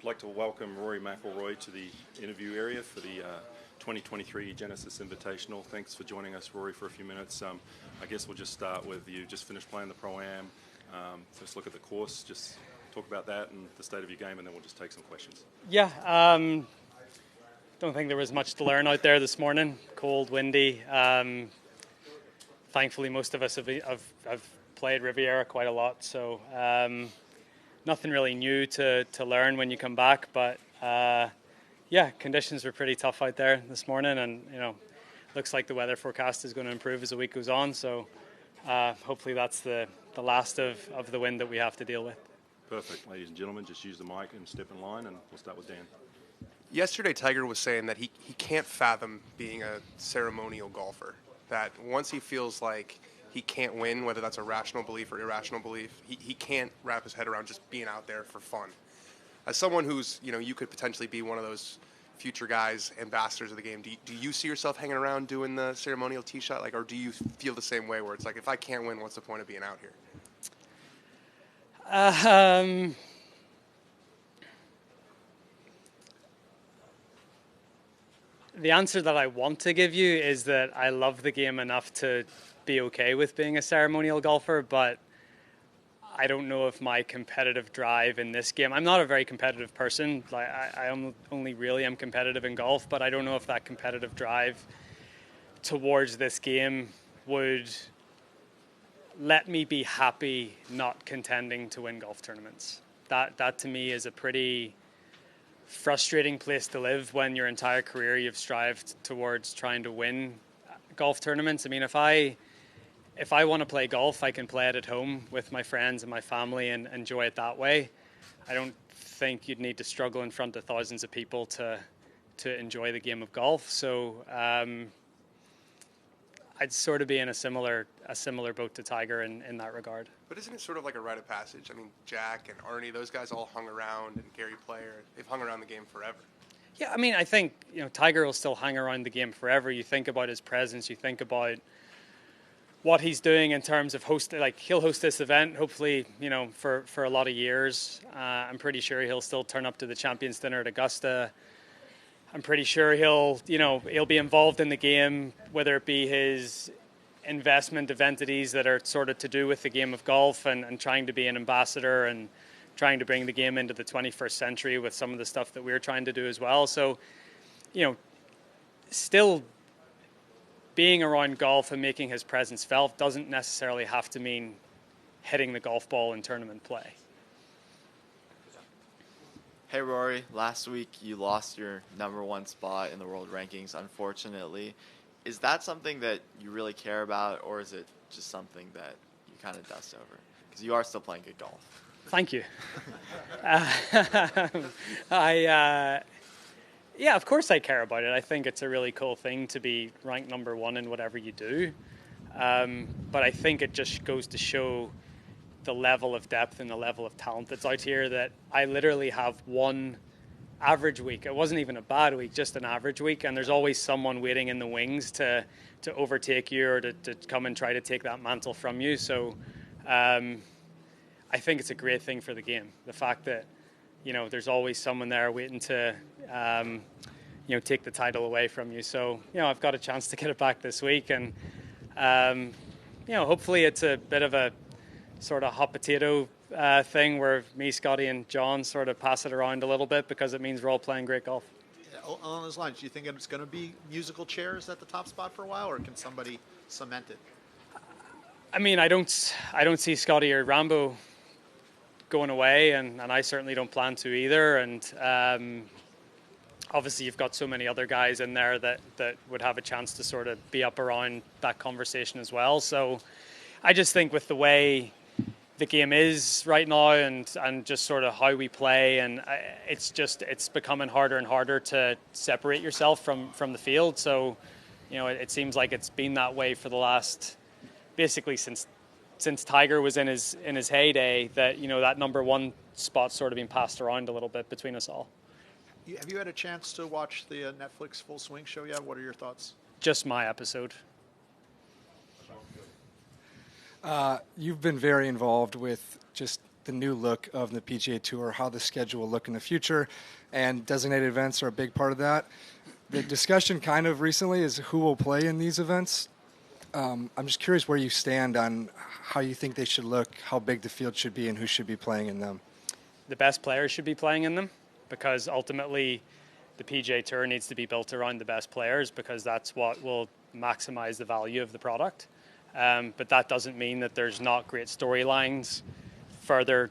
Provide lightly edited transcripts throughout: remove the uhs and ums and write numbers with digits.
I'd like to welcome Rory McIlroy to the interview area for the 2023 Genesis Invitational. Thanks for joining us, Rory, for a few minutes. I guess we'll just start with you just finished playing the Pro-Am. First look at the course, just talk about that and the state of your game, and then we'll just take some questions. Yeah, don't think there was much to learn out there this morning. Cold, windy. Thankfully, most of us have played Riviera quite a lot, so nothing really new to learn when you come back. But yeah, conditions were pretty tough out there this morning, and looks like the weather forecast is going to improve as the week goes on. So hopefully that's the last of the wind that we have to deal with. Perfect, ladies and gentlemen. Just use the mic and step in line, and we'll start with Dan. Yesterday, Tiger was saying that he can't fathom being a ceremonial golfer. That once he feels like he can't win, whether that's a rational belief or irrational belief, he can't wrap his head around just being out there for fun. As someone who's, you could potentially be one of those future guys, ambassadors of the game, do you see yourself hanging around doing the ceremonial tee shot? Or do you feel the same way where it's like, if I can't win, what's the point of being out here? The answer that I want to give you is that I love the game enough to be okay with being a ceremonial golfer, but I don't know if my competitive drive in this game, I'm not a very competitive person. I only really am competitive in golf, but I don't know if that competitive drive towards this game would let me be happy not contending to win golf tournaments. That to me is a pretty frustrating place to live when your entire career you've strived towards trying to win golf tournaments. I mean, if I want to play golf, I can play it at home with my friends and my family and enjoy it that way. I don't think you'd need to struggle in front of thousands of people to enjoy the game of golf. So I'd sort of be in a similar boat to Tiger in that regard. But isn't it sort of like a rite of passage? I mean, Jack and Arnie, those guys all hung around, and Gary Player, they've hung around the game forever. Yeah, I mean, I think Tiger will still hang around the game forever. You think about his presence, you think about what he's doing in terms of hosting. Like, he'll host this event, hopefully, for a lot of years. I'm pretty sure he'll still turn up to the Champions Dinner at Augusta. I'm pretty sure he'll be involved in the game, whether it be his investment of entities that are sort of to do with the game of golf and trying to be an ambassador and trying to bring the game into the 21st century with some of the stuff that we're trying to do as well. So, still being around golf and making his presence felt doesn't necessarily have to mean hitting the golf ball in tournament play. Hey Rory, last week you lost your #1 spot in the world rankings, unfortunately. Is that something that you really care about, or is it just something that you kind of dust over? Because you are still playing good golf. Thank you. Yeah, of course I care about it. I think it's a really cool thing to be ranked #1 in whatever you do. But I think it just goes to show the level of depth and the level of talent that's out here, that I literally have one average week. It wasn't even a bad week, just an average week, and there's always someone waiting in the wings to overtake you or to come and try to take that mantle from you. So I think it's a great thing for the game, the fact that there's always someone there waiting to take the title away from you. So I've got a chance to get it back this week, and hopefully it's a bit of a sort of hot potato thing where me, Scotty, and John sort of pass it around a little bit, because it means we're all playing great golf. On those lines, do you think it's going to be musical chairs at the top spot for a while, or can somebody cement it? I mean, I don't see Scotty or Rambo going away, and I certainly don't plan to either. And obviously you've got so many other guys in there that would have a chance to sort of be up around that conversation as well. So I just think with the way the game is right now and just sort of how we play, and it's becoming harder and harder to separate yourself from the field. So it seems like it's been that way for the last, basically since Tiger was in his heyday, that that #1 spot's sort of been passed around a little bit between us all. Have you had a chance to watch the Netflix Full Swing show yet? What are your thoughts? Just my episode. You've been very involved with just the new look of the PGA Tour, how the schedule will look in the future, and designated events are a big part of that. The discussion kind of recently is who will play in these events. I'm just curious where you stand on how you think they should look, how big the field should be, and who should be playing in them. The best players should be playing in them, because ultimately the PGA Tour needs to be built around the best players, because that's what will maximize the value of the product. But that doesn't mean that there's not great storylines further,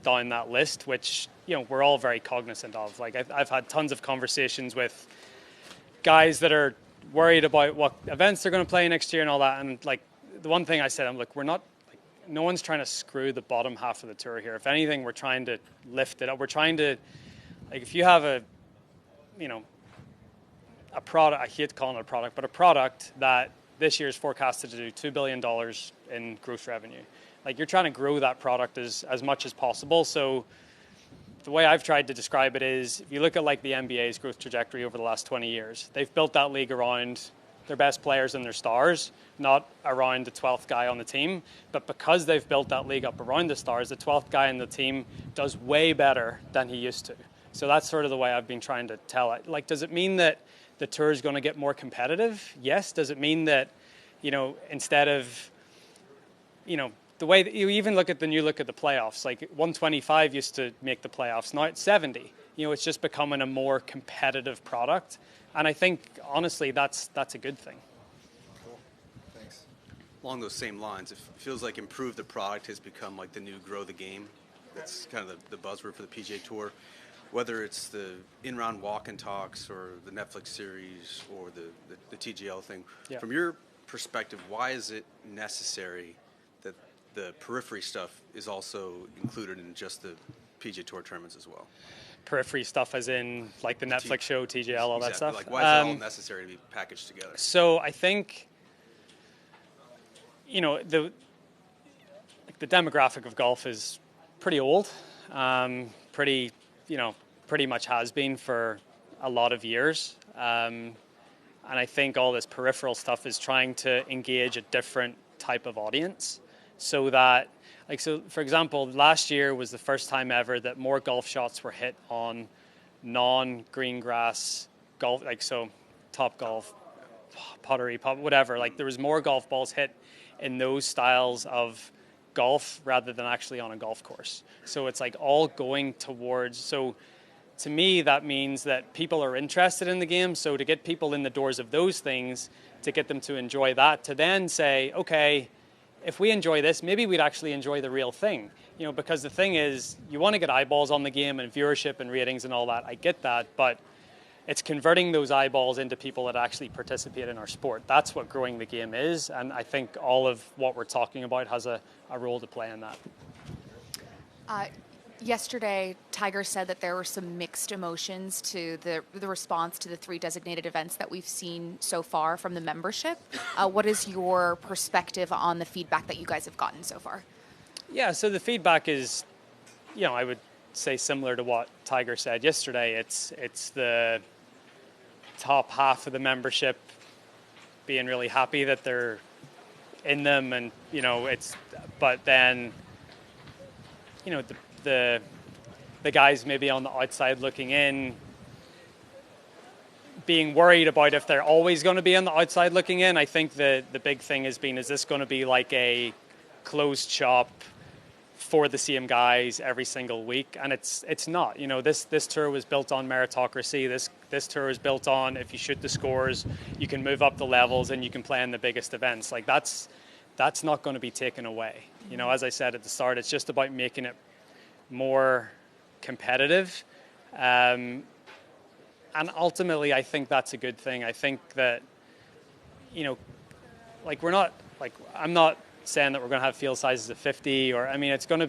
down that list, which, we're all very cognizant of. Like I've had tons of conversations with guys that are worried about what events they're going to play next year and all that. And like the one thing I said, I'm like, no one's trying to screw the bottom half of the tour here. If anything, we're trying to lift it up. We're trying to, like, if you have a product, I hate calling it a product, but a product that this year is forecasted to do $2 billion in gross revenue. Like, you're trying to grow that product as much as possible. So the way I've tried to describe it is, if you look at like the NBA's growth trajectory over the last 20 years, they've built that league around their best players and their stars, not around the 12th guy on the team. But because they've built that league up around the stars, the 12th guy on the team does way better than he used to. So that's sort of the way I've been trying to tell it. Like, does it mean that the tour is going to get more competitive? Yes. Does it mean that, instead of, the way that you even look at the new look at the playoffs, like 125 used to make the playoffs, now it's 70. It's just becoming a more competitive product. And I think, honestly, that's a good thing. Cool. Thanks. Along those same lines, it feels like improve the product has become like the new grow the game. That's kind of the buzzword for the PGA Tour. Whether it's the in-round walk and talks or the Netflix series or the TGL thing. Yeah. From your perspective, why is it necessary that the periphery stuff is also included in just the PGA Tour tournaments as well? Periphery stuff as in like the Netflix show, TGL, all that stuff? Like, why is it all necessary to be packaged together? So I think, the demographic of golf is pretty old, pretty much has been for a lot of years. And I think all this peripheral stuff is trying to engage a different type of audience, so that, for example, last year was the first time ever that more golf shots were hit on non-green grass golf, Top Golf, pottery, whatever. Like, there was more golf balls hit in those styles of golf rather than actually on a golf course. So it's like all going towards, so to me that means that people are interested in the game. So to get people in the doors of those things, to get them to enjoy that, to then say, okay, if we enjoy this, maybe we'd actually enjoy the real thing. Because the thing is, you want to get eyeballs on the game and viewership and ratings and all that. I get that, but it's converting those eyeballs into people that actually participate in our sport. That's what growing the game is, and I think all of what we're talking about has a role to play in that. Yesterday, Tiger said that there were some mixed emotions to the response to the 3 designated events that we've seen so far from the membership. What is your perspective on the feedback that you guys have gotten so far? Yeah, so the feedback is, I would say similar to what Tiger said yesterday. It's the top half of the membership being really happy that they're in them, and but then the guys maybe on the outside looking in being worried about if they're always going to be on the outside looking in. I think the big thing has been, is this going to be like a closed shop for the same guys every single week? And it's not. This tour was built on meritocracy. This tour is built on, if you shoot the scores, you can move up the levels and you can play in the biggest events. Like, that's not going to be taken away. As I said at the start, it's just about making it more competitive. And ultimately, I think that's a good thing. I think that, I'm not saying that we're going to have field sizes of 50, or, it's going to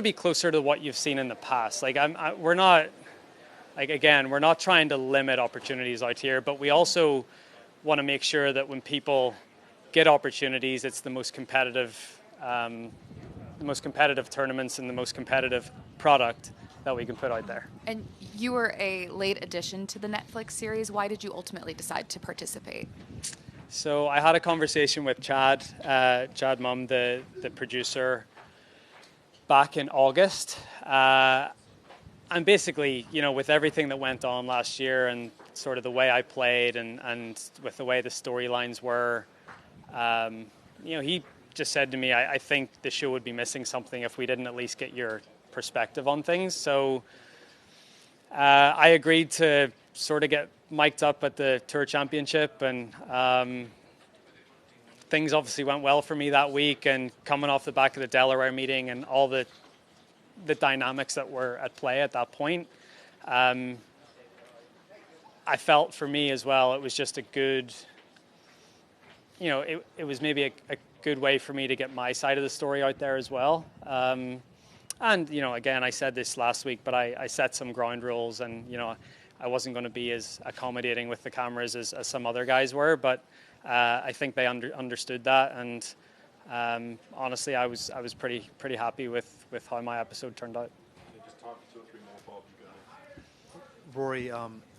be closer to what you've seen in the past. We're not trying to limit opportunities out here, but we also want to make sure that when people get opportunities, it's the most competitive tournaments and the most competitive product that we can put out there. And you were a late addition to the Netflix series. Why did you ultimately decide to participate? So I had a conversation with Chad Mumm, the producer, back in August. And basically, with everything that went on last year and sort of the way I played and with the way the storylines were, he just said to me, I think the show would be missing something if we didn't at least get your perspective on things. So I agreed to sort of get mic'd up at the Tour Championship, and things obviously went well for me that week, and coming off the back of the Delaware meeting and all the dynamics that were at play at that point, I felt for me as well, it was just a good, it was maybe a good way for me to get my side of the story out there as well. And, again, I said this last week, but I set some ground rules, and, I wasn't going to be as accommodating with the cameras as some other guys were, but I think they understood that, and honestly, I was pretty happy with how my episode turned out. Just talk 2 or 3 more, Bob. You go. Rory,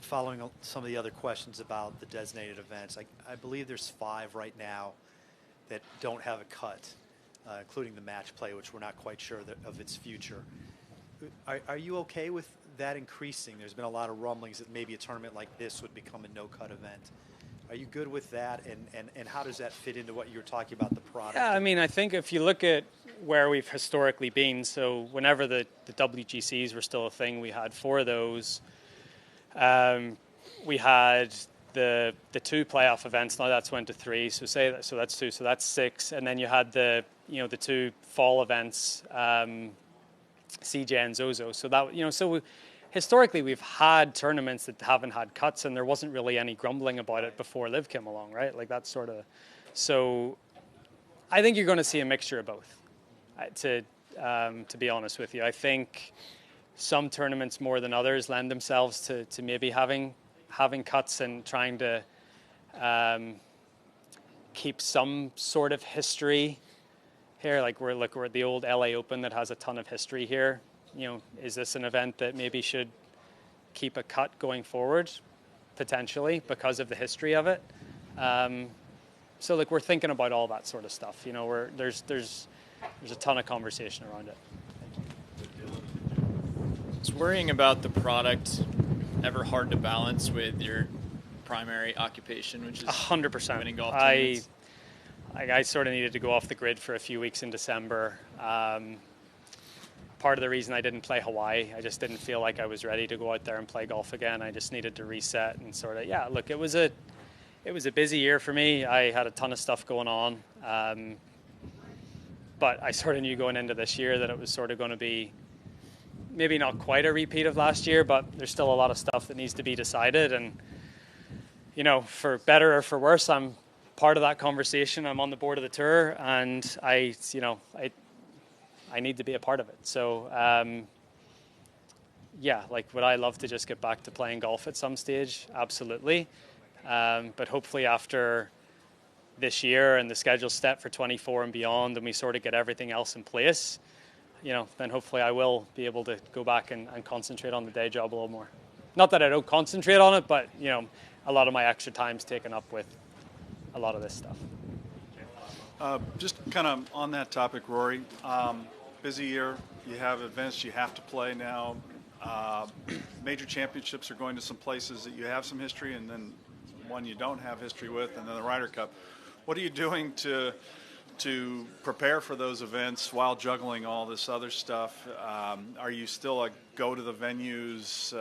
following some of the other questions about the designated events, I believe there's 5 right now that don't have a cut, including the match play, which we're not quite sure of its future. Are you okay with that increasing? There's been a lot of rumblings that maybe a tournament like this would become a no-cut event. Are you good with that, and how does that fit into what you were talking about, the product? Yeah, I mean, I think if you look at where we've historically been, so whenever the WGCs were still a thing, we had 4 of those. We had the 2 playoff events. Now that's went to 3. So that's 2. So that's 6. And then you had the 2 fall events, CJ and Zozo. So that historically we've had tournaments that haven't had cuts, and there wasn't really any grumbling about it before Liv came along, right? Like that's sort of. So I think you're going to see a mixture of both. To be honest with you, I think some tournaments more than others lend themselves to maybe having cuts and trying to keep some sort of history here. Like we're at the old LA Open that has a ton of history here. Is this an event that maybe should keep a cut going forward, potentially, because of the history of it? So we're thinking about all that sort of stuff. There's a ton of conversation around it. Is worrying about the product ever hard to balance with your primary occupation, which is 100%. winning golf tournaments? I sort of needed to go off the grid for a few weeks in December. Part of the reason I didn't play Hawaii, I just didn't feel like I was ready to go out there and play golf again. I just needed to reset and sort of, look, it was a busy year for me. I had a ton of stuff going on. But I sort of knew going into this year that it was sort of going to be maybe not quite a repeat of last year, but there's still a lot of stuff that needs to be decided. And, for better or for worse, I'm part of that conversation. I'm on the board of the tour, and I need to be a part of it. So, would I love to just get back to playing golf at some stage? Absolutely. But hopefully after this year and the schedule set for 24 and beyond, and we sort of get everything else in place, then hopefully I will be able to go back and concentrate on the day job a little more. Not that I don't concentrate on it, but, a lot of my extra time's taken up with a lot of this stuff. Just kind of on that topic, Rory, busy year. You have events you have to play now. Major championships are going to some places that you have some history, and then one you don't have history with, and then the Ryder Cup. What are you doing to prepare for those events while juggling all this other stuff? Are you still a go to the venues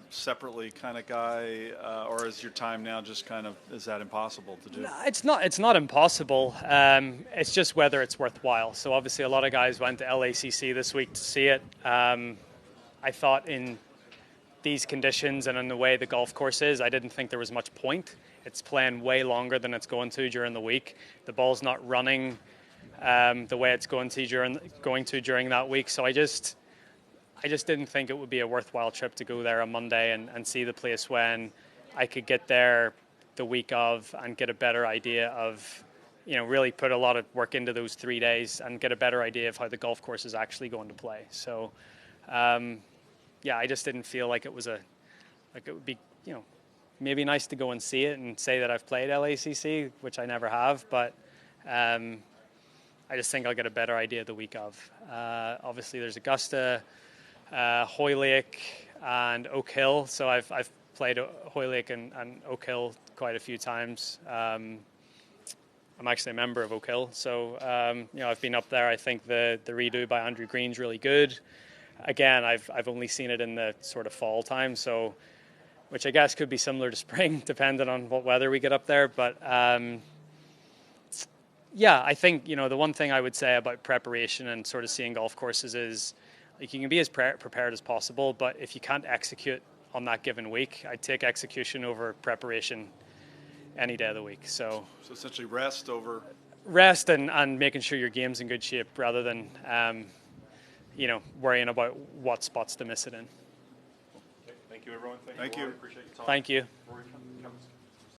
separately kind of guy, or is your time now just is that impossible to do? No, it's not impossible. It's just whether it's worthwhile. So obviously a lot of guys went to LACC this week to see it. I thought in these conditions and in the way the golf course is, I didn't think there was much point. It's playing way longer than it's going to during the week. The ball's not running the way it's going to during that week. So I just didn't think it would be a worthwhile trip to go there on Monday and see the place when I could get there the week of and get a better idea of, really put a lot of work into those 3 days and get a better idea of how the golf course is actually going to play. So, I just didn't feel like it would be, maybe nice to go and see it and say that I've played LACC, which I never have, but I I just think I'll get a better idea the week of. Obviously, there's Augusta, Hoylake, and Oak Hill. So I've played Hoylake and Oak Hill quite a few times. I'm actually a member of Oak Hill, so I've been up there. I think the redo by Andrew Green's really good. Again, I've only seen it in the sort of fall time, so which I guess could be similar to spring, depending on what weather we get up there. But yeah, I think the one thing I would say about preparation and sort of seeing golf courses is like you can be as prepared as possible, but if you can't execute on that given week, I'd take execution over preparation any day of the week. So essentially rest over and making sure your game's in good shape rather than worrying about what spots to miss it in. Thank you, everyone. Thank you. Rory. Appreciate your time. Thank you. Rory,